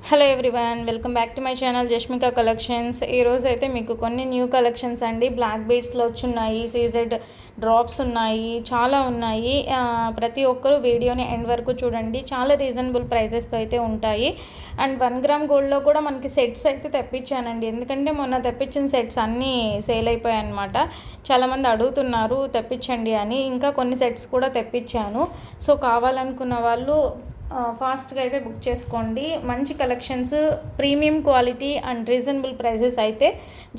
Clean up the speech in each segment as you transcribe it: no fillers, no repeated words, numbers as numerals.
Hello everyone, welcome back to my channel Jashmika collections. ఈరోజు అయితే మీకు కొన్ని న్యూ కలెక్షన్స్ అండి. బ్లాక్ బీడ్స్లో వచ్చున్నాయి, సీజెడ్ డ్రాప్స్ ఉన్నాయి, చాలా ఉన్నాయి. ప్రతి ఒక్కరూ వీడియోని ఎండ్ వరకు చూడండి. చాలా రీజనబుల్ ప్రైజెస్తో అయితే ఉంటాయి. అండ్ 1 గ్రామ్ గోల్డ్లో కూడా మనకి సెట్స్ అయితే తెప్పించానండి. ఎందుకంటే మొన్న తెప్పించిన సెట్స్ అన్నీ సేల్ అయిపోయాయి అనమాట. చాలామంది అడుగుతున్నారు తెప్పించండి అని. ఇంకా కొన్ని సెట్స్ కూడా తెప్పించాను. సో కావాలనుకున్న వాళ్ళు ఫాస్ట్గా అయితే బుక్ చేసుకోండి. మంచి collections, premium quality and reasonable prices అయితే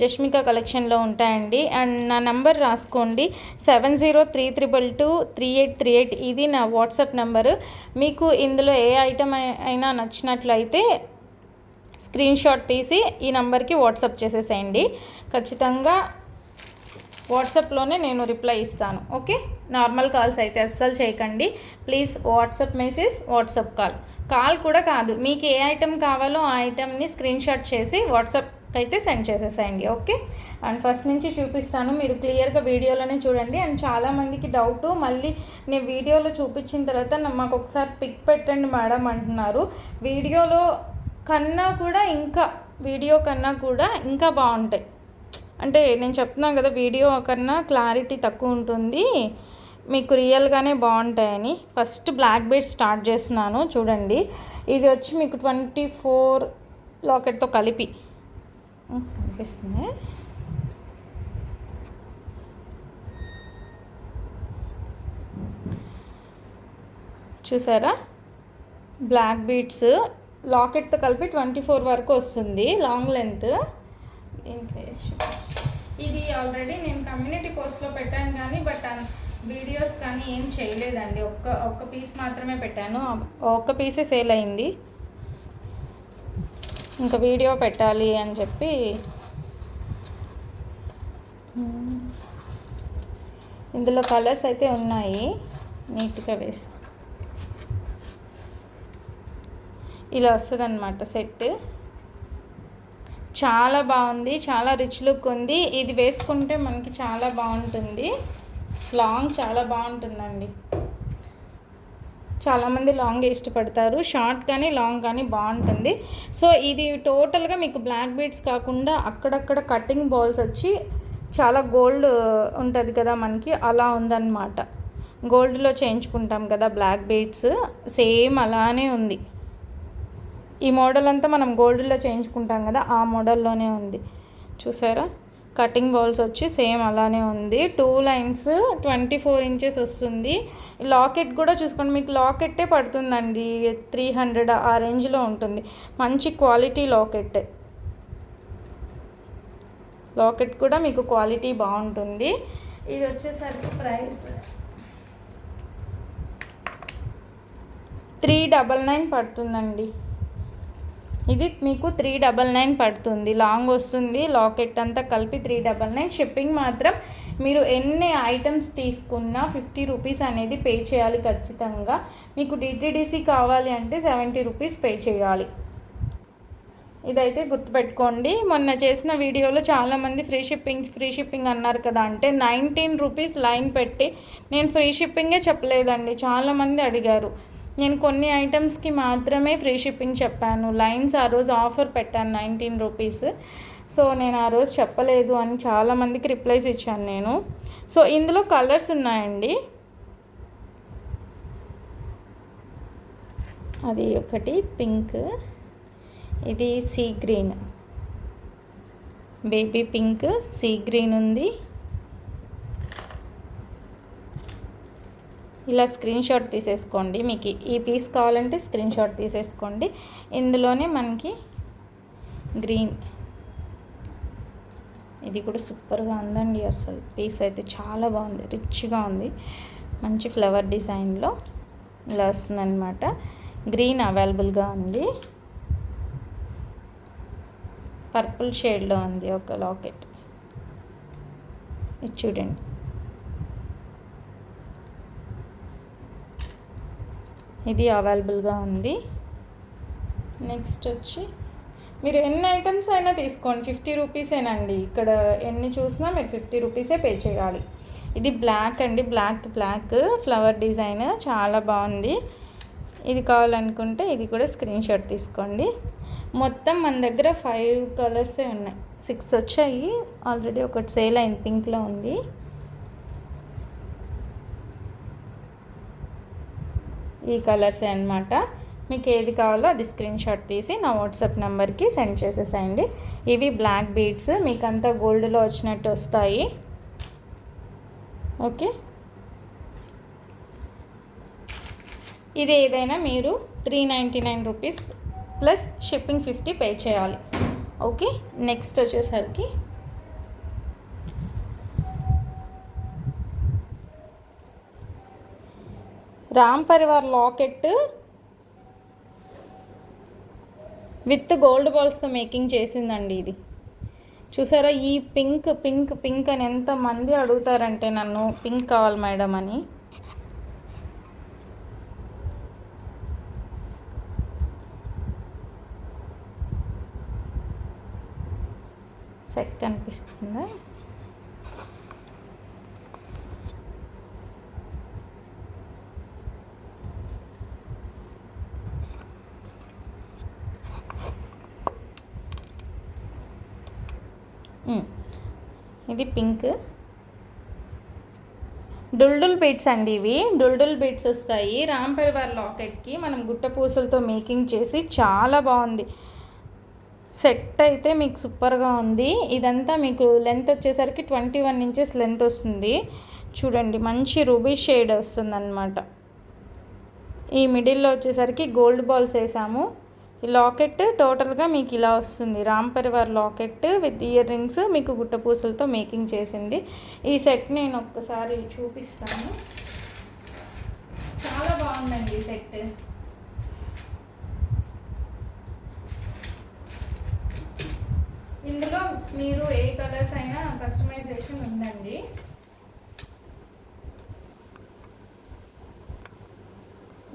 జష్మిక కలెక్షన్లో ఉంటాయండి. అండ్ నా నెంబర్ రాసుకోండి, 7032223838. ఇది నా వాట్సాప్ నెంబరు. మీకు ఇందులో ఏ ఐటమ్ అయినా నచ్చినట్లయితే స్క్రీన్ షాట్ తీసి ఈ నెంబర్కి వాట్సాప్ చేసేసేయండి. ఖచ్చితంగా వాట్సాప్లోనే నేను రిప్లై ఇస్తాను. ఓకే, నార్మల్ కాల్స్ అయితే అస్సలు చేయకండి please. WhatsApp message, WhatsApp call కూడా కాదు. మీకు ఏ ఐటెం కావాలో ఆ ఐటెంని స్క్రీన్ షాట్ చేసి వాట్సాప్ అయితే సెండ్ చేసేసేయండి. ఓకే, అండ్ ఫస్ట్ నుంచి చూపిస్తాను, మీరు క్లియర్గా వీడియోలోనే చూడండి. అండ్ చాలామందికి డౌటు, మళ్ళీ నేను వీడియోలో చూపించిన తర్వాత మాకు ఒకసారి పిక్ పెట్టండి మేడం అంటున్నారు. వీడియో కన్నా కూడా ఇంకా బాగుంటాయి. అంటే నేను చెప్తున్నాను కదా, వీడియో కన్నా క్లారిటీ తక్కువ ఉంటుంది, మీకు రియల్గానే బాగుంటాయని. ఫస్ట్ బ్లాక్ బీడ్స్ స్టార్ట్ చేస్తున్నాను చూడండి. ఇది వచ్చి మీకు 24 లాకెట్తో కలిపి కనిపిస్తుంది. చూసారా, బ్లాక్ బీడ్స్ లాకెట్తో కలిపి 24 వరకు వస్తుంది లాంగ్ లెంత్. ఇది ఆల్రెడీ నేను కమ్యూనిటీ పోస్ట్లో పెట్టాను కానీ వీడియోస్ కానీ ఏం చేయలేదండి. ఒక్క పీస్ మాత్రమే పెట్టాను, ఒక్క పీసే సేల్ అయింది. ఇంకా వీడియో పెట్టాలి అని చెప్పి ఇందులో కలర్స్ అయితే ఉన్నాయి, నీట్గా వేసి ఇలా వస్తుంది అన్నమాట సెట్. చాలా బాగుంది, చాలా రిచ్ లుక్ ఉంది. ఇది వేసుకుంటే మనకి చాలా బాగుంటుంది, లాంగ్ చాలా బాగుంటుందండి. చాలామంది లాంగ్ ఇష్టపడతారు, షార్ట్ కానీ లాంగ్ కానీ బాగుంటుంది. సో ఇది టోటల్గా మీకు బ్లాక్ బీడ్స్ కాకుండా అక్కడక్కడ కటింగ్ బాల్స్ వచ్చి చాలా గోల్డ్ ఉంటుంది కదా మనకి, అలా ఉందన్నమాట. గోల్డ్లో చేయించుకుంటాం కదా బ్లాక్ బీడ్స్, సేమ్ అలానే ఉంది. ఈ మోడల్ అంతా మనం గోల్డ్లో చేయించుకుంటాం కదా, ఆ మోడల్లోనే ఉంది. చూసారా, కటింగ్ బాల్స్ వచ్చి సేమ్ అలానే ఉంది. 2 లైన్స్ 24 ఇంచెస్ వస్తుంది. లాకెట్ కూడా చూసుకోండి, మీకు లాకెట్టే పడుతుందండి 300 ఆ రేంజ్లో ఉంటుంది. మంచి క్వాలిటీ లాకెట్ కూడా మీకు క్వాలిటీ బాగుంటుంది. ఇది వచ్చేసరికి ప్రైస్ 399 పడుతుందండి. ఇది మీకు 399 పడుతుంది. లాంగ్ వస్తుంది, లాకెట్ అంతా కలిపి 399. షిప్పింగ్ మాత్రం మీరు ఎన్ని ఐటమ్స్ తీసుకున్నా 50 రూపీస్ అనేది పే చేయాలి ఖచ్చితంగా. మీకు డిటిడిసి కావాలి అంటే 70 రూపీస్ పే చేయాలి. ఇదైతే గుర్తుపెట్టుకోండి. మొన్న చేసిన వీడియోలో చాలామంది ఫ్రీ షిప్పింగ్ అన్నారు కదా, అంటే 19 రూపీస్ లైన్ పెట్టి నేను ఫ్రీ షిప్పింగే చెప్పలేదండి. చాలామంది అడిగారు. నేను కొన్ని ఐటమ్స్కి మాత్రమే ఫ్రీ షిప్పింగ్ చెప్పాను. లైన్స్ ఆ రోజు ఆఫర్ పెట్టాను 19 రూపీస్. సో నేను ఆ రోజు చెప్పలేదు అని చాలామందికి రిప్లైస్ ఇచ్చాను నేను. సో ఇందులో కలర్స్ ఉన్నాయండి. అది ఒకటి పింక్, ఇది sea green, baby pink, sea green ఉంది. ఇలా స్క్రీన్ షాట్ తీసేసుకోండి. మీకు ఈ పీస్ కావాలంటే స్క్రీన్ షాట్ తీసేసుకోండి. ఇందులోనే మనకి గ్రీన్, ఇది కూడా సూపర్గా ఉందండి. అసలు పీస్ అయితే చాలా బాగుంది, రిచ్గా ఉంది, మంచి ఫ్లవర్ డిజైన్లో ఇలా వస్తుందన్నమాట. గ్రీన్ అవైలబుల్గా ఉంది, పర్పుల్ షేడ్లో ఉంది ఒక లాకెట్. ఇది చూడండి, ఇది అవైలబుల్గా ఉంది. నెక్స్ట్ వచ్చి మీరు ఎన్ని ఐటమ్స్ అయినా తీసుకోండి, 50 రూపీసేనండి. ఇక్కడ ఎన్ని చూసినా మీరు 50 రూపీసే పే చేయాలి. ఇది బ్లాక్ అండి, బ్లాక్ ఫ్లవర్ డిజైన్ చాలా బాగుంది. ఇది కావాలనుకుంటే ఇది కూడా స్క్రీన్ షాట్ తీసుకోండి. మొత్తం మన దగ్గర 5 కలర్సే ఉన్నాయి, 6 వచ్చాయి ఆల్రెడీ. ఒకటి సేల్ అయింది, పింక్లో ఉంది. ఈ కలర్సే అన్నమాట. మీకు ఏది కావాలో అది స్క్రీన్ షాట్ తీసి నా వాట్సాప్ నెంబర్కి సెండ్ చేసేసేయండి. ఇవి బ్లాక్ బీడ్స్, మీకు అంతా గోల్డ్లో వచ్చినట్టు వస్తాయి. ఓకే, ఇది ఏదైనా మీరు 399 రూపీస్ ప్లస్ షిప్పింగ్ 50 పే చేయాలి. ఓకే, నెక్స్ట్ వచ్చేసరికి Ram Parivar locket with gold బాల్స్తో మేకింగ్ చేసిందండి. ఇది చూసారా, ఈ పింక్ పింక్ పింక్ అని ఎంతమంది అడుగుతారంటే నన్ను పింక్ కావాలి మేడం అని. సెట్ కనిపిస్తుందా? ఇది పింక్ డుల్డుల్ బీడ్స్ అండి. ఇవి డుల్డుల్ బీడ్స్ వస్తాయి. రామ్ పరివార్ లాకెట్కి మనం గుట్ట పూసలతో మేకింగ్ చేసి చాలా బాగుంది. సెట్ అయితే మీకు సూపర్గా ఉంది. ఇదంతా మీకు లెంత్ వచ్చేసరికి 21 ఇంచెస్ లెంత్ వస్తుంది. చూడండి, మంచి రూబీ షేడ్ వస్తుంది అన్నమాట. ఈ మిడిల్లో వచ్చేసరికి గోల్డ్ బాల్స్ వేసాము. ఈ లాకెట్ టోటల్గా మీకు ఇలా వస్తుంది. Ram Parivar locket with ear rings మీకు గుట్టపూసలతో మేకింగ్ చేసింది. ఈ సెట్ నేను ఒక్కసారి చూపిస్తాను. చాలా బాగుందండి ఈ సెట్. ఇందులో మీరు ఏ కలర్స్ అయినా కస్టమైజేషన్ ఉందండి.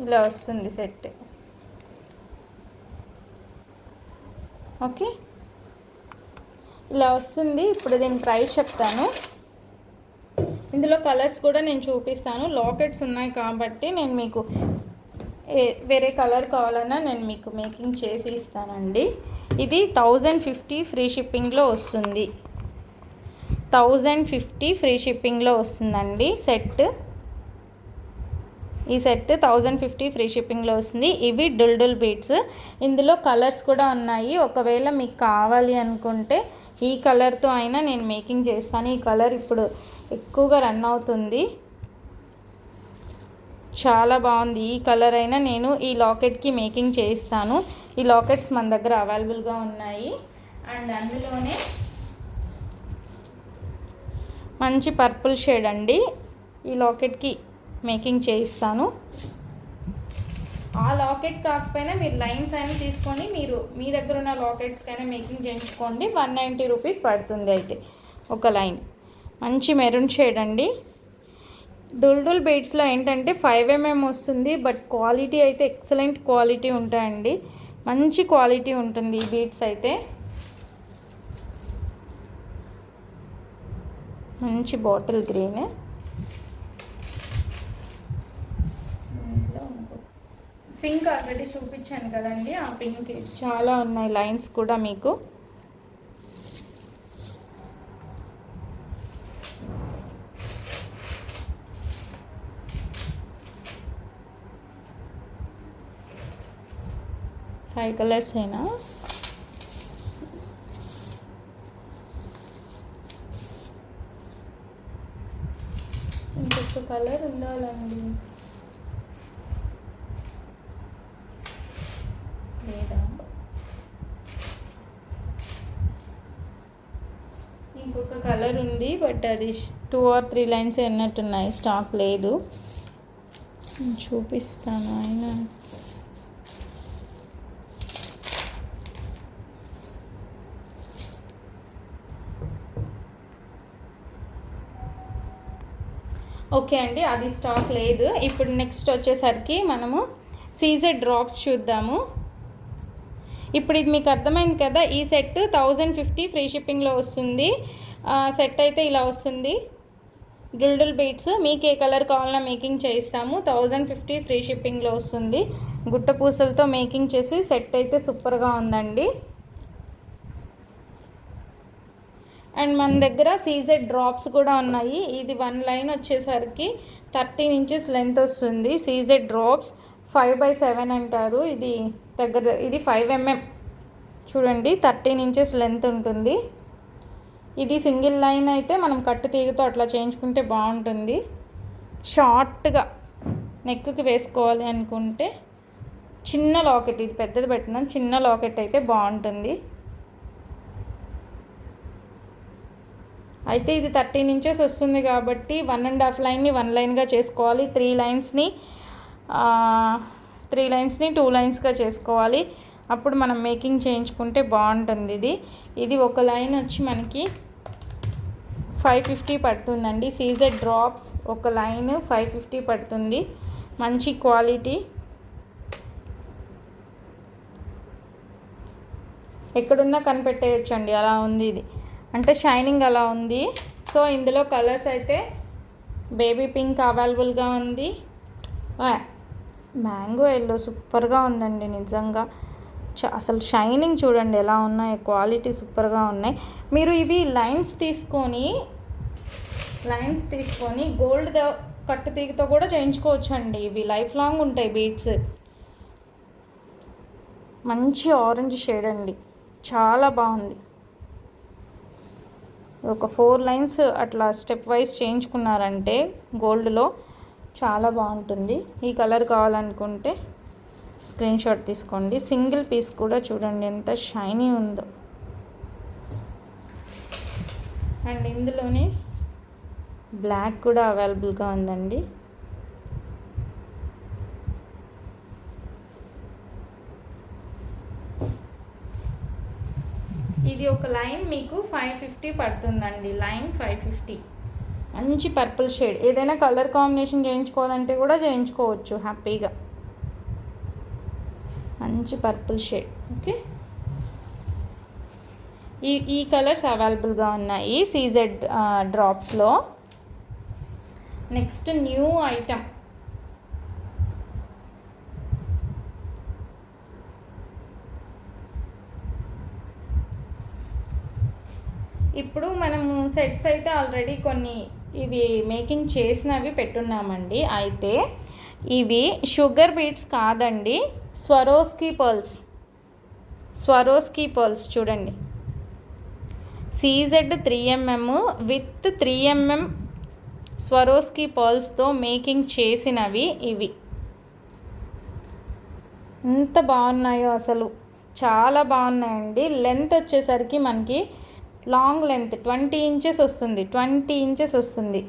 ఇలా వస్తుంది సెట్. ఓకే, ఇలా వస్తుంది. ఇప్పుడు దీని ప్రైస్ చెప్తాను. ఇందులో కలర్స్ కూడా నేను చూపిస్తాను. లాకెట్స్ ఉన్నాయి కాబట్టి నేను మీకు వేరే కలర్ కావాలన్నా నేను మీకు మేకింగ్ చేసి ఇస్తానండి. ఇది 1050 ఫ్రీ షిప్పింగ్లో వస్తుంది. 1050 ఫ్రీ షిప్పింగ్లో వస్తుందండి సెట్. ఈ సెట్ 1050 ఫ్రీ షిప్పింగ్లో వస్తుంది. ఇవి డుల్డుల్ బీడ్స్. ఇందులో కలర్స్ కూడా ఉన్నాయి. ఒకవేళ మీకు కావాలి అనుకుంటే ఈ కలర్తో అయినా నేను మేకింగ్ చేస్తాను. ఈ కలర్ ఇప్పుడు ఎక్కువగా రన్ అవుతుంది, చాలా బాగుంది. ఈ కలర్ అయినా నేను ఈ లాకెట్కి మేకింగ్ చేయిస్తాను. ఈ లాకెట్స్ మన దగ్గర అవైలబుల్గా ఉన్నాయి. అండ్ అందులోనే మంచి పర్పుల్ షేడ్ అండి. ఈ లాకెట్కి మేకింగ్ చేయిస్తాను. ఆ లాకెట్ కాకపోయినా మీరు లైన్స్ అయినా తీసుకొని మీరు మీ దగ్గర ఉన్న లాకెట్స్కైనా మేకింగ్ చేయించుకోండి. 190 రూపీస్ పడుతుంది అయితే ఒక లైన్. మంచి మెరూన్ షేడ్ అండి. డుల్డుల్ బీడ్స్లో ఏంటంటే 5 mm వస్తుంది, బట్ క్వాలిటీ అయితే ఎక్సలెంట్ క్వాలిటీ ఉంటాయండి. మంచి క్వాలిటీ ఉంటుంది ఈ బీడ్స్ అయితే. మంచి బాటిల్ గ్రీన్. పింక్ ఆల్రెడీ చూపించాను కదండి, ఆ పింక్ చాలా ఉన్నాయి లైన్స్ కూడా మీకు. ఫైవ్ కలర్స్ అయినా ఇంకొక కలర్ ఉండాలండి, లేదా ఇంకొక కలర్ ఉంది బట్ అది 2 or 3 లైన్స్ ఉన్నట్టున్నాయి, స్టాక్ లేదు. చూపిస్తాను ఆయన. ఓకే అండి, అది స్టాక్ లేదు. ఇప్పుడు నెక్స్ట్ వచ్చేసరికి మనము సీజెడ్ డ్రాప్స్ చూద్దాము. ఇప్పుడు ఇది మీకు అర్థమైంది కదా, ఈ సెట్ 1050 ఫ్రీ షిప్పింగ్లో వస్తుంది. సెట్ అయితే ఇలా వస్తుంది. డుల్డుల్ బీడ్స్ మీకు ఏ కలర్ కావాలన్నా మేకింగ్ చేయిస్తాము. 1050 ఫ్రీ షిప్పింగ్లో వస్తుంది. గుట్ట పూసలతో మేకింగ్ చేసి సెట్ అయితే సూపర్గా ఉందండి. అండ్ మన దగ్గర సీజెడ్ డ్రాప్స్ కూడా ఉన్నాయి. ఇది 1 లైన్ వచ్చేసరికి 13 ఇంచెస్ లెంత్ వస్తుంది. సీజెడ్ డ్రాప్స్ 5/7 అంటారు. ఇది 5 mm చూడండి, 13 ఇంచెస్ లెంత్ ఉంటుంది. ఇది సింగిల్ లైన్ అయితే మనం కట్టు తీగతో అట్లా చేయించుకుంటే బాగుంటుంది. షార్ట్గా నెక్కి వేసుకోవాలి అనుకుంటే చిన్న లాకెట్, ఇది పెద్దది పెట్టినాం, చిన్న లాకెట్ అయితే బాగుంటుంది. అయితే ఇది 13 ఇంచెస్ వస్తుంది కాబట్టి 1.5 లైన్ని 1 లైన్గా చేసుకోవాలి. 3 లైన్స్ని 2 లైన్స్గా చేసుకోవాలి. అప్పుడు మనం మేకింగ్ చేయించుకుంటే బాగుంటుంది. ఇది ఒక లైన్ వచ్చి మనకి 550 పడుతుందండి. సీజెడ్ డ్రాప్స్ ఒక లైన్ 550 పడుతుంది. మంచి క్వాలిటీ, ఎక్కడున్నా కనిపెట్టేయచ్చండి, అలా ఉంది ఇది. అంటే షైనింగ్ అలా ఉంది. సో ఇందులో కలర్స్ అయితే బేబీ పింక్ అవైలబుల్గా ఉంది. మ్యాంగో ఎల్లో సూపర్గా ఉందండి నిజంగా. అసలు షైనింగ్ చూడండి ఎలా ఉన్నాయి, క్వాలిటీ సూపర్గా ఉన్నాయి. మీరు ఇవి లైన్స్ తీసుకొని గోల్డ్ కట్టు తీగతో కూడా చేయించుకోవచ్చు అండి. ఇవి లైఫ్ లాంగ్ ఉంటాయి బీడ్స్. మంచి ఆరెంజ్ షేడ్ అండి, చాలా బాగుంది. ఒక 4 లైన్స్ అట్లా స్టెప్ వైజ్ చేయించుకున్నారంటే గోల్డ్లో చాలా బాగుంటుంది. ఈ కలర్ కావాలనుకుంటే స్క్రీన్ షాట్ తీసుకోండి. సింగిల్ పీస్ కూడా చూడండి ఎంత షైనీ ఉందో. అండ్ ఇందులోనే బ్లాక్ కూడా అవైలబుల్గా ఉందండి. ఇది ఒక లైన్ మీకు 550 పడుతుందండి. లైన్ 550. మంచి పర్పుల్ షేడ్. ఏదైనా కలర్ కాంబినేషన్ చేయించుకోవాలంటే కూడా చేయించుకోవచ్చు హ్యాపీగా. మంచి పర్పుల్ షేడ్. ఓకే, ఈ కలర్స్ అవైలబుల్గా ఉన్నాయి సీజెడ్ డ్రాప్స్లో. నెక్స్ట్ న్యూ ఐటమ్, ఇప్పుడు మనము సెట్స్ అయితే ఆల్రెడీ కొన్ని ఇవి మేకింగ్ చేసినవి పెట్టున్నామండి. అయితే ఇవి షుగర్ బీడ్స్ కాదండి, స్వరోస్కీ పర్ల్స్ చూడండి. CZ 3mm with 3mm Swarovski పర్ల్స్తో మేకింగ్ చేసినవి ఇవి. ఎంత బాగున్నాయో అసలు, చాలా బాగున్నాయండి. లెంత్ వచ్చేసరికి మనకి లాంగ్ లెంత్ 20 ఇంచెస్ వస్తుంది.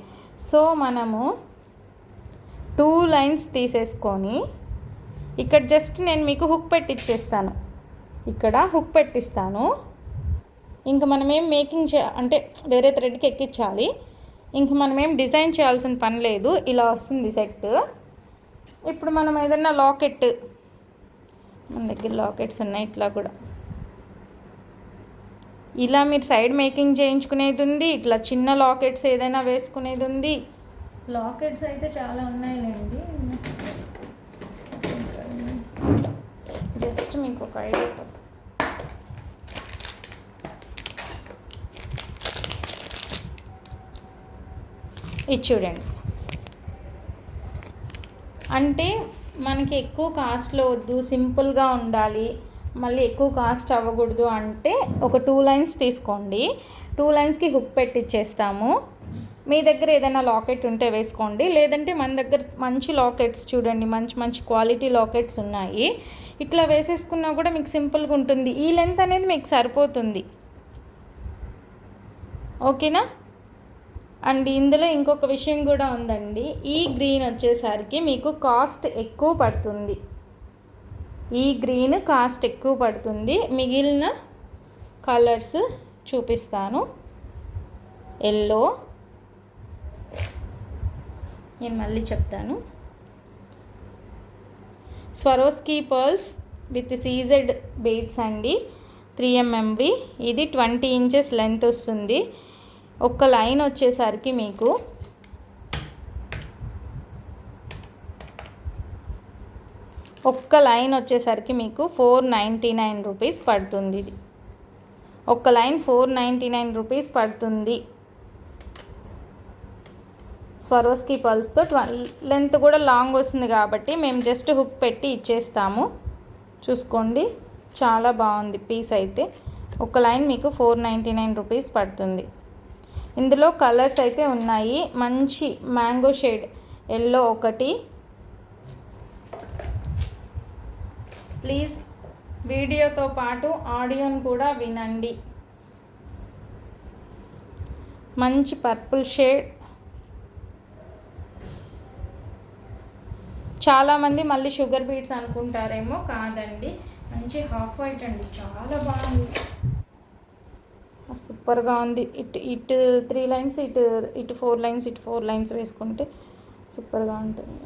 సో మనము 2 లైన్స్ తీసేసుకొని ఇక్కడ జస్ట్ నేను మీకు హుక్ పెట్టిచ్చేస్తాను, ఇక్కడ హుక్ పెట్టిస్తాను. ఇంక మనమేం మేకింగ్ అంటే వేరే థ్రెడ్కి ఎక్కించాలి. ఇంక మనమేం డిజైన్ చేయాల్సిన పని లేదు. ఇలా వస్తుంది సెట్. ఇప్పుడు మనం ఏదైనా లాకెట్, మన దగ్గర లాకెట్స్ ఉన్నాయి, ఇట్లా కూడా ఇలా మీరు సైడ్ మేకింగ్ చేయించుకునేది ఉంది. ఇట్లా చిన్న లాకెట్స్ ఏదైనా వేసుకునేది ఉంది. లాకెట్స్ అయితే చాలా ఉన్నాయిలేండి. జస్ట్ మీకు ఒక ఐడియా కోసం ఇది చూడండి. అంటే మనకి ఎక్కువ కాస్ట్లో వద్దు, సింపుల్గా ఉండాలి, మళ్ళీ ఎక్కువ కాస్ట్ అవ్వకూడదు అంటే ఒక 2 లైన్స్ తీసుకోండి. 2 లైన్స్కి హుక్ పెట్టిచ్చేస్తాము. మీ దగ్గర ఏదైనా లాకెట్ ఉంటే వేసుకోండి, లేదంటే మన దగ్గర మంచి లాకెట్స్ చూడండి, మంచి క్వాలిటీ లాకెట్స్ ఉన్నాయి. ఇట్లా వేసేసుకున్నా కూడా మీకు సింపుల్గా ఉంటుంది. ఈ లెంత్ అనేది మీకు సరిపోతుంది. ఓకేనా. అండ్ ఇందులో ఇంకొక విషయం కూడా ఉందండి. ఈ గ్రీన్ వచ్చేసరికి మీకు కాస్ట్ ఎక్కువ పడుతుంది. ఈ గ్రీన్ కాస్ట్ ఎక్కువ పడుతుంది. మిగిలిన కలర్స్ చూపిస్తాను. ఎల్లో, నేను మళ్ళీ చెప్తాను. Swarovski pearls with CZ beads అండి, 3mmవి. ఇది 20 ఇంచెస్ లెంత్ వస్తుంది. ఒక లైన్ వచ్చేసరికి మీకు ఒక్క లైన్ వచ్చేసరికి మీకు 499 రూపీస్ పడుతుంది. ఇది ఒక్క లైన్ 499 రూపీస్ పడుతుంది. స్వరోస్కి పర్ల్స్తో లెంత్ కూడా లాంగ్ వస్తుంది కాబట్టి మేము జస్ట్ హుక్ పెట్టి ఇచ్చేస్తాము. చూసుకోండి, చాలా బాగుంది పీస్ అయితే. ఒక లైన్ మీకు 499 రూపీస్ పడుతుంది. ఇందులో కలర్స్ అయితే ఉన్నాయి. మంచి మ్యాంగో షేడ్ ఎల్లో ఒకటి. ప్లీజ్ వీడియోతో పాటు ఆడియోని కూడా వినండి. మంచి పర్పుల్ షేడ్. చాలామంది మళ్ళీ షుగర్ బీట్స్ అనుకుంటారేమో, కాదండి, మంచి హాఫ్ వైట్ అండి. చాలా బాగుంది, సూపర్గా ఉంది. ఇటు 3 లైన్స్, ఇటు 4 లైన్స్, ఇటు 4 లైన్స్ వేసుకుంటే సూపర్గా ఉంటుంది.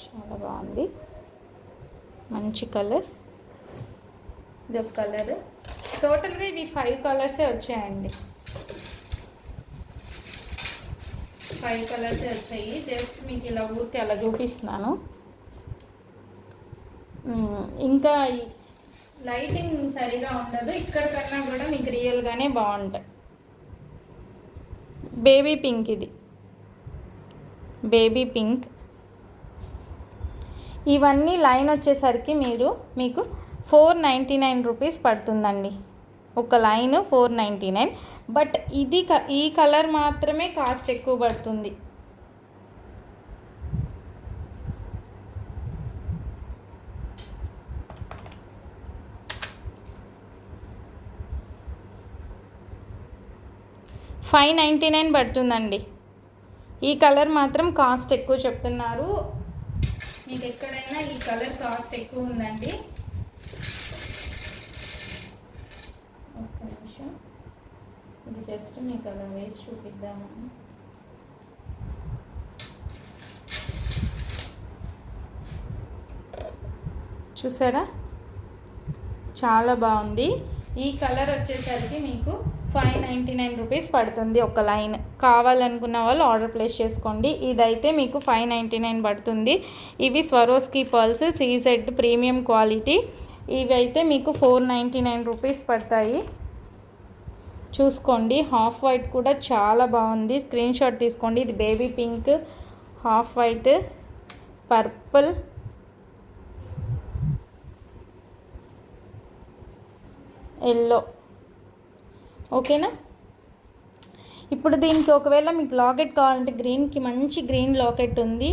చాలా బాగుంది, మంచి కలర్. ఇది ఒక కలర్. టోటల్గా ఇవి 5 కలర్సే వచ్చాయండి. 5 కలర్సే వచ్చాయి. జస్ట్ మీకు ఇలా ఊరికి అలా చూపిస్తున్నాను. ఇంకా లైటింగ్ సరిగా ఉండదు, ఇక్కడ కన్నా కూడా మీకు రియల్గానే బాగుంటాయి. బేబీ పింక్, ఇది బేబీ పింక్. ఇవన్నీ లైన్ వచ్చేసరికి మీకు 499 రూపీస్ పడుతుందండి. ఒక లైన్ 499. బట్ ఈ కలర్ మాత్రమే కాస్ట్ ఎక్కువ పడుతుంది. $599 పడుతుందండి. ఈ కలర్ మాత్రం కాస్ట్ ఎక్కువ చెప్తున్నారు. మీకు ఎక్కడైనా ఈ కలర్ కాస్ట్ ఎక్కువ ఉందండి. ఒక్క నిమిషం, ఇది జస్ట్ మీకు అలా వేసి చూపిద్దామని. చూసారా, చాలా బాగుంది. ఈ కలర్ వచ్చేసరికి మీకు 599 రూపీస్ పడుతుంది ఒక లైన్. కావాలనుకున్న వాళ్ళు ఆర్డర్ ప్లేస్ చేసుకోండి. ఇదైతే మీకు 599 పడుతుంది. ఇవి Swarovski pearls CZ premium quality. ఇవి అయితే మీకు 499 రూపీస్ పడతాయి. చూసుకోండి, హాఫ్ వైట్ కూడా చాలా బాగుంది. స్క్రీన్ షాట్ తీసుకోండి. ఇది baby pink, half white, purple, yellow. ఓకేనా? ఇప్పుడు దీనికి ఒకవేళ మీకు లాకెట్ కావాలంటే గ్రీన్కి మంచి గ్రీన్ లాకెట్ ఉంది.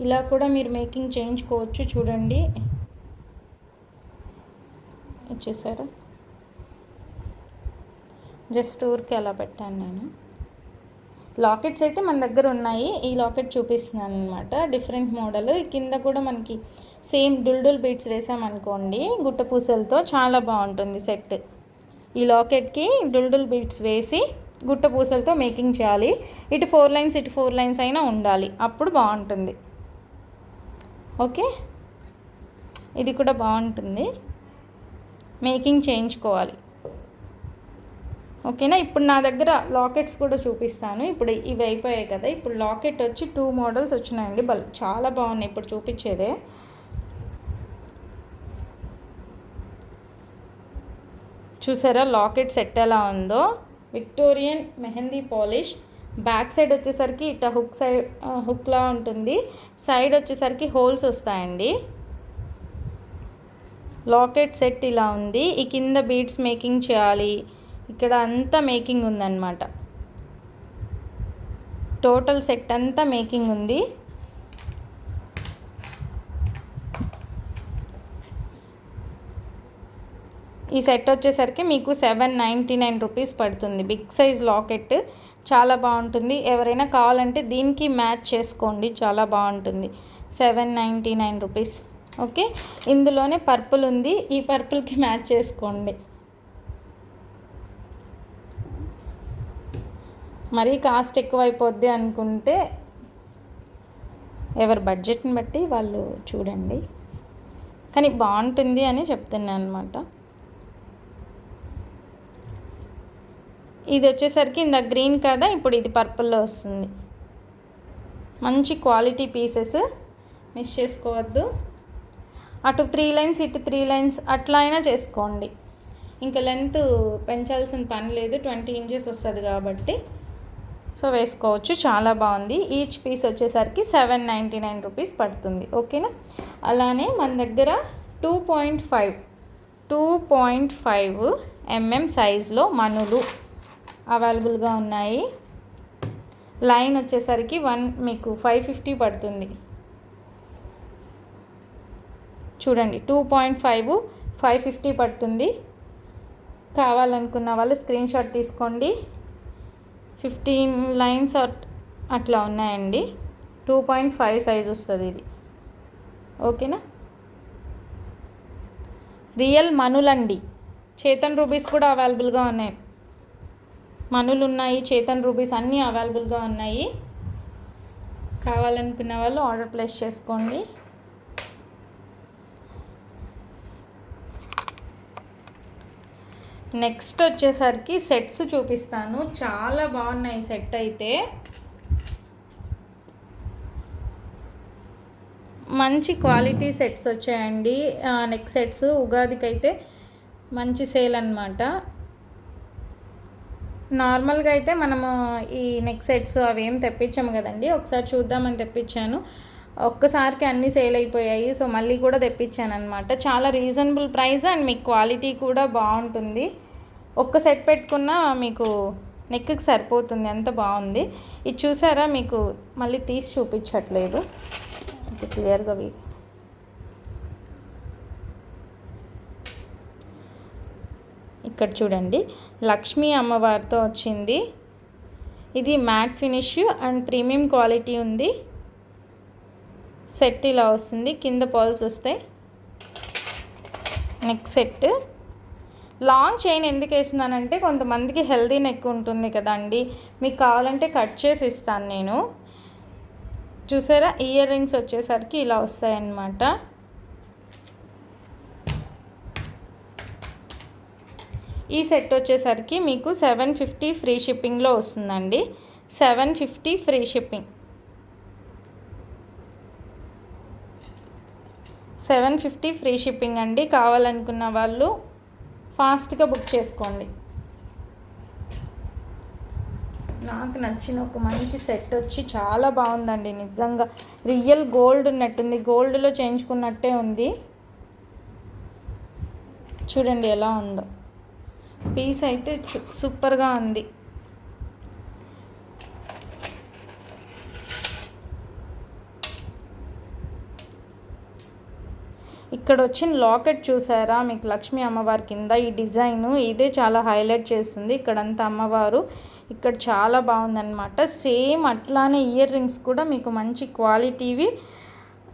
ఇలా కూడా మీరు మేకింగ్ చేయించుకోవచ్చు. చూడండి, వచ్చేసారా? జస్ట్ ఊరికి అలా పెట్టాను నేను. లాకెట్స్ అయితే మన దగ్గర ఉన్నాయి. ఈ లాకెట్ చూపిస్తున్నాను అనమాట, డిఫరెంట్ మోడల్. కింద కూడా మనకి సేమ్ డుల్డుల్ బీట్స్ వేసామనుకోండి గుట్ట పూసలతో, చాలా బాగుంటుంది సెట్. ఈ లాకెట్కి డుల్డుల్ బీట్స్ వేసి గుట్ట పూసలతో మేకింగ్ చేయాలి. ఇటు 4 లైన్స్, ఇటు 4 లైన్స్ అయినా ఉండాలి, అప్పుడు బాగుంటుంది. ఓకే, ఇది కూడా బాగుంటుంది, మేకింగ్ చేయించుకోవాలి. ఓకేనా? ఇప్పుడు నా దగ్గర లాకెట్స్ కూడా చూపిస్తాను. ఇప్పుడు ఇవి అయిపోయాయి కదా, ఇప్పుడు లాకెట్ వచ్చి 2 మోడల్స్ వచ్చినాయండి. చాలా బాగున్నాయి. ఇప్పుడు చూపించేదే చూసారా, లాకెట్ సెట్ ఎలా ఉందో. Victorian mehndi polish. Back side వచ్చేసరికి ఇట్లా హుక్లా ఉంటుంది. సైడ్ వచ్చేసరికి హోల్స్ వస్తాయండి. లాకెట్ సెట్ ఇలా ఉంది. ఈ కింద బీడ్స్ మేకింగ్ చేయాలి. ఇక్కడ అంతా మేకింగ్ ఉందన్నమాట. టోటల్ సెట్ అంతా మేకింగ్ ఉంది. ఈ సెట్ వచ్చేసరికి మీకు 799 రూపీస్ పడుతుంది. బిగ్ సైజ్ లాకెట్, చాలా బాగుంటుంది. ఎవరైనా కావాలంటే దీనికి మ్యాచ్ చేసుకోండి, చాలా బాగుంటుంది. 799 రూపీస్. ఓకే, ఇందులోనే పర్పుల్ ఉంది, ఈ పర్పుల్కి మ్యాచ్ చేసుకోండి. మరీ కాస్ట్ ఎక్కువైపోద్ది అనుకుంటే ఎవరి బడ్జెట్ని బట్టి వాళ్ళు చూడండి, కానీ బాగుంటుంది అని చెప్తున్నాను అనమాట. ఇది వచ్చేసరికి ఇందా గ్రీన్ కదా, ఇప్పుడు ఇది పర్పుల్లో వస్తుంది. మంచి క్వాలిటీ పీసెస్, మిస్ చేసుకోవద్దు. అటు 3 లైన్స్ ఇటు 3 లైన్స్ అట్లా అయినా చేసుకోండి, ఇంకా లెంత్ పెంచాల్సిన పని లేదు, 20 ఇంచెస్ వస్తుంది కాబట్టి. సో వేసుకోవచ్చు, చాలా బాగుంది. ఈచ్ పీస్ వచ్చేసరికి 799 రూపీస్ పడుతుంది. ఓకేనా. అలానే మన దగ్గర 2.5 mm సైజులో మనులు అవైలబుల్గా ఉన్నాయి. లైన్ వచ్చేసరికి మీకు 550 పడుతుంది. చూడండి, 2.5 550 పడుతుంది. కావాలనుకున్న వాళ్ళు స్క్రీన్ షాట్ తీసుకోండి. 15 లైన్స్ అట్లా ఉన్నాయండి. 2.5 సైజ్ వస్తుంది ఇది. ఓకేనా. రియల్ మనులండి. చేతన్ రూబీస్ కూడా అవైలబుల్గా ఉన్నాయి. మనులు ఉన్నాయి, చేతన్ రూబీస్ అన్నీ అవైలబుల్గా ఉన్నాయి. కావాలనుకున్న వాళ్ళు ఆర్డర్ ప్లేస్ చేసుకోండి. నెక్స్ట్ వచ్చేసరికి సెట్స్ చూపిస్తాను. చాలా బాగున్నాయి సెట్ అయితే. మంచి క్వాలిటీ సెట్స్ వచ్చాయండి. నెక్ సెట్స్ ఉగాదికి అయితే మంచి సేల్ అన్నమాట. నార్మల్గా అయితే మనము ఈ నెక్ సెట్స్ అవి ఏం తెప్పించాము కదండి, ఒకసారి చూద్దామని తెప్పించాను. ఒక్కసారికి అన్నీ సేల్ అయిపోయాయి. సో మళ్ళీ కూడా తెప్పించాను అనమాట. చాలా రీజనబుల్ ప్రైస్ అండ్ మీకు క్వాలిటీ కూడా బాగుంటుంది. ఒక్క సెట్ పెట్టుకున్నా మీకు నెక్కి సరిపోతుంది, అంత బాగుంది. ఇది చూసారా, మీకు మళ్ళీ తీసి చూపించట్లేదు క్లియర్గా. ఇక్కడ చూడండి, లక్ష్మీ అమ్మవారితో వచ్చింది. ఇది matte finish and premium quality ఉంది. సెట్ ఇలా వస్తుంది, కింద పర్ల్స్ వస్తాయి. Neck set. లాంగ్ చైన్ ఎందుకు వేస్తున్నానంటే కొంతమందికి హెల్దీ నెక్ ఉంటుంది కదండి, మీకు కావాలంటే కట్ చేసి ఇస్తాను నేను. చూసారా, ఇయర్ రింగ్స్ వచ్చేసరికి ఇలా వస్తాయన్నమాట. ఈ సెట్ వచ్చేసరికి మీకు 750 ఫ్రీ షిప్పింగ్లో వస్తుందండి. 750 ఫ్రీ షిప్పింగ్. 750 ఫ్రీ షిప్పింగ్ అండి. కావాలనుకున్న వాళ్ళు ఫాస్ట్గా బుక్ చేసుకోండి. నాకు నచ్చిన ఒక మంచి సెట్ వచ్చి చాలా బాగుందండి. నిజంగా రియల్ గోల్డ్ ఉన్నట్టుంది, గోల్డ్లో చేయించుకున్నట్టే ఉంది. చూడండి ఎలా ఉందో. పీస్ అయితే సూపర్గా ఉంది. ఇక్కడ వచ్చిన లాకెట్ చూసారా, మీకు లక్ష్మీ అమ్మవారి కింద ఈ డిజైన్ ఇదే చాలా హైలైట్ చేస్తుంది. ఇక్కడంతా అమ్మవారు, ఇక్కడ చాలా బాగుందన్నమాట. సేమ్ అట్లానే ఇయర్ రింగ్స్ కూడా మీకు మంచి క్వాలిటీవి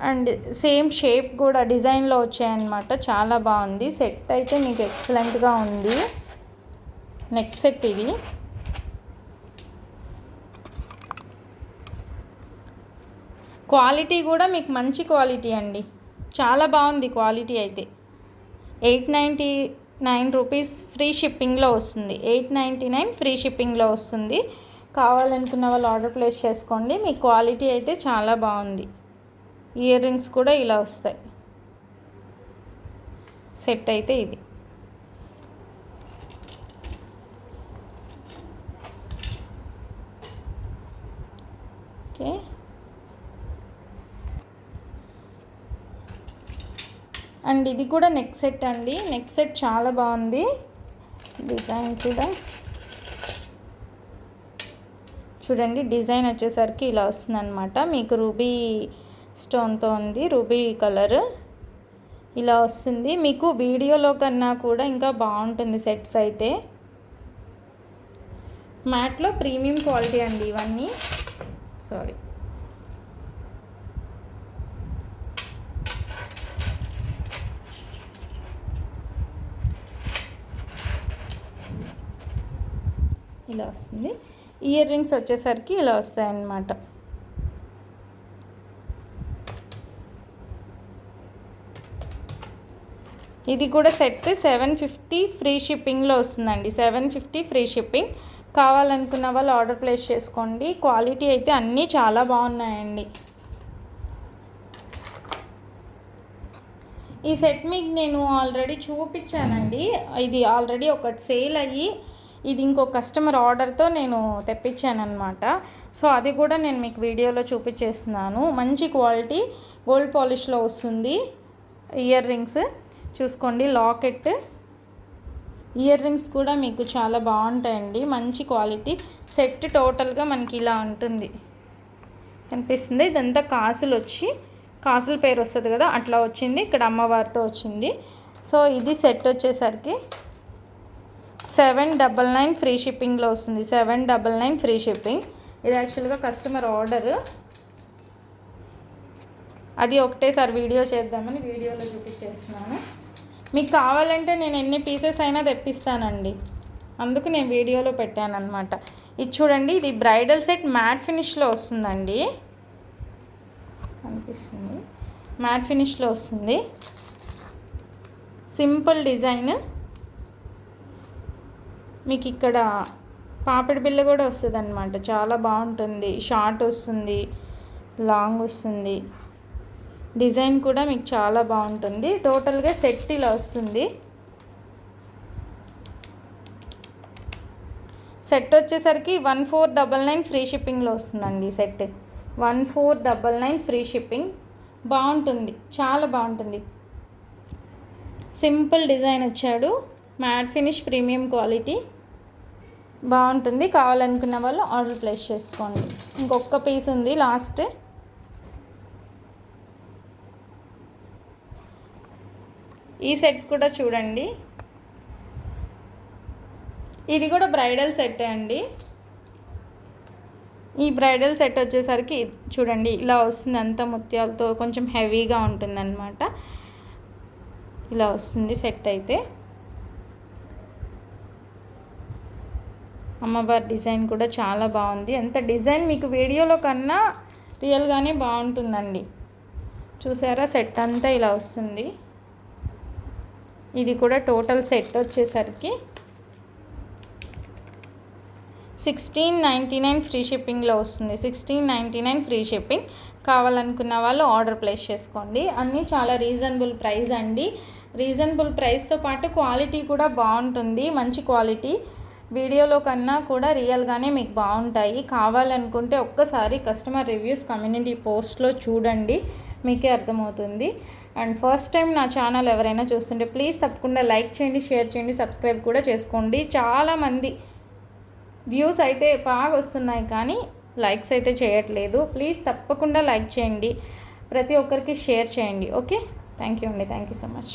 అండ్ సేమ్ షేప్ కూడా డిజైన్లో వచ్చాయన్నమాట. చాలా బాగుంది. సెట్ అయితే మీకు ఎక్సలెంట్గా ఉంది. నెక్ సెట్ ఇది. క్వాలిటీ కూడా మీకు మంచి క్వాలిటీ అండి, చాలా బాగుంది క్వాలిటీ అయితే. 899 రూపీస్ ఫ్రీ షిప్పింగ్లో వస్తుంది. 899 ఫ్రీ షిప్పింగ్లో వస్తుంది. కావాలనుకున్న వాళ్ళు ఆర్డర్ ప్లేస్ చేసుకోండి. మీ క్వాలిటీ అయితే చాలా బాగుంది. ఇయర్ రింగ్స్ కూడా ఇలా వస్తాయి. సెట్ అయితే ఇది. ఓకే. అండ్ ఇది కూడా నెక్ సెట్ అండి. నెక్ సెట్ చాలా బాగుంది. డిజైన్ కూడా చూడండి, డిజైన్ వచ్చేసరికి ఇలా వస్తుంది అనమాట. మీకు రూబీ స్టోన్తో ఉంది, రూబీ కలర్ ఇలా వస్తుంది. మీకు వీడియోలో కన్నా కూడా ఇంకా బాగుంటుంది సెట్స్ అయితే. మ్యాట్లో ప్రీమియం క్వాలిటీ అండి ఇవన్నీ. సారీ, ఇలా వస్తుంది. ఇయర్ రింగ్స్ వచ్చేసరికి ఇలా వస్తాయన్నమాట. ఇది కూడా సెట్ 750 ఫ్రీ షిప్పింగ్లో వస్తుందండి. 750 ఫ్రీ షిప్పింగ్. కావాలనుకున్న వాళ్ళు ఆర్డర్ ప్లేస్ చేసుకోండి. క్వాలిటీ అయితే అన్నీ చాలా బాగున్నాయండి. ఈ సెట్ మీకు నేను ఆల్రెడీ చూపించానండి. ఇది ఆల్రెడీ ఒకటి సేల్ అయ్యి ఇది ఇంకో కస్టమర్ ఆర్డర్తో నేను తెప్పించాను అనమాట. సో అది కూడా నేను మీకు వీడియోలో చూపించేస్తున్నాను. మంచి క్వాలిటీ గోల్డ్ పాలిష్లో వస్తుంది. ఇయర్ రింగ్స్ చూసుకోండి, లాకెట్, ఇయర్ రింగ్స్ కూడా మీకు చాలా బాగుంటాయండి. మంచి క్వాలిటీ సెట్ టోటల్గా మనకి ఇలా ఉంటుంది, కనిపిస్తుంది. ఇదంతా కాసులు వచ్చి కాసుల పేరు వస్తుంది కదా, అట్లా వచ్చింది. ఇక్కడ అమ్మవారితో వచ్చింది. సో ఇది సెట్ వచ్చేసరికి 799 ఫ్రీ షిప్పింగ్లో వస్తుంది. 799 ఫ్రీ షిప్పింగ్. ఇది యాక్చువల్గా కస్టమర్ ఆర్డర్, అది ఒకటేసారి వీడియో చేద్దామని వీడియోలో చూపించేస్తున్నాను. మీకు కావాలంటే నేను ఎన్ని పీసెస్ అయినా తెప్పిస్తానండి, అందుకు నేను వీడియోలో పెట్టాను అనమాట. ఇది చూడండి, ఇది బ్రైడల్ సెట్ మ్యాట్ ఫినిష్లో వస్తుందండి, అనిపిస్తుంది. మ్యాట్ ఫినిష్లో వస్తుంది. Simple design. మీకు ఇక్కడ పాపిడి బిల్ల కూడా వస్తుంది అనమాట. చాలా బాగుంటుంది. షార్ట్ వస్తుంది, లాంగ్ వస్తుంది. డిజైన్ కూడా మీకు చాలా బాగుంటుంది. టోటల్గా సెట్ ఇలా వస్తుంది. సెట్ వచ్చేసరికి 1499 ఫ్రీ షిప్పింగ్లో వస్తుందండి. Set 1499 free shipping. బాగుంటుంది, చాలా బాగుంటుంది. సింపుల్ డిజైన్ వచ్చాడు. మ్యాట్ ఫినిష్, ప్రీమియం క్వాలిటీ, బాగుంటుంది. కావాలనుకున్న వాళ్ళు ఆర్డర్ ప్లేస్ చేసుకోండి. ఇంకొక పీస్ ఉంది లాస్ట్. ఈ సెట్ కూడా చూడండి, ఇది కూడా బ్రైడల్ సెట్ అండి. ఈ బ్రైడల్ సెట్ వచ్చేసరికి చూడండి ఇలా వస్తుంది. అంత ముత్యాలతో కొంచెం హెవీగా ఉంటుందన్నమాట. ఇలా వస్తుంది సెట్ అయితే. అమ్మవారి డిజైన్ కూడా చాలా బాగుంది. అంత డిజైన్ మీకు వీడియోలో కన్నా రియల్గానే బాగుంటుందండి. చూసారా, సెట్ అంతా ఇలా వస్తుంది. ఇది కూడా టోటల్ సెట్ వచ్చేసరికి 1699 ఫ్రీ షిప్పింగ్లో వస్తుంది. 1699 ఫ్రీ షిప్పింగ్. కావాలనుకున్న వాళ్ళు ఆర్డర్ ప్లేస్ చేసుకోండి. అన్నీ చాలా రీజనబుల్ ప్రైస్ అండి. రీజనబుల్ ప్రైస్తో పాటు క్వాలిటీ కూడా బాగుంటుంది. మంచి క్వాలిటీ, వీడియోలో కన్నా కూడా రియల్గానే మీకు బాగుంటాయి. కావాలనుకుంటే ఒక్కసారి కస్టమర్ రివ్యూస్ కమ్యూనిటీ పోస్ట్లో చూడండి, మీకే అర్థమవుతుంది. అండ్ ఫస్ట్ టైం నా ఛానల్ ఎవరైనా చూస్తుంటే ప్లీజ్ తప్పకుండా లైక్ చేయండి, షేర్ చేయండి, సబ్స్క్రైబ్ కూడా చేసుకోండి. చాలామంది వ్యూస్ అయితే బాగా వస్తున్నాయి కానీ లైక్స్ అయితే చేయట్లేదు. ప్లీజ్ తప్పకుండా లైక్ చేయండి, ప్రతి ఒక్కరికి షేర్ చేయండి. ఓకే, థ్యాంక్ యూ అండి. Thank you so much.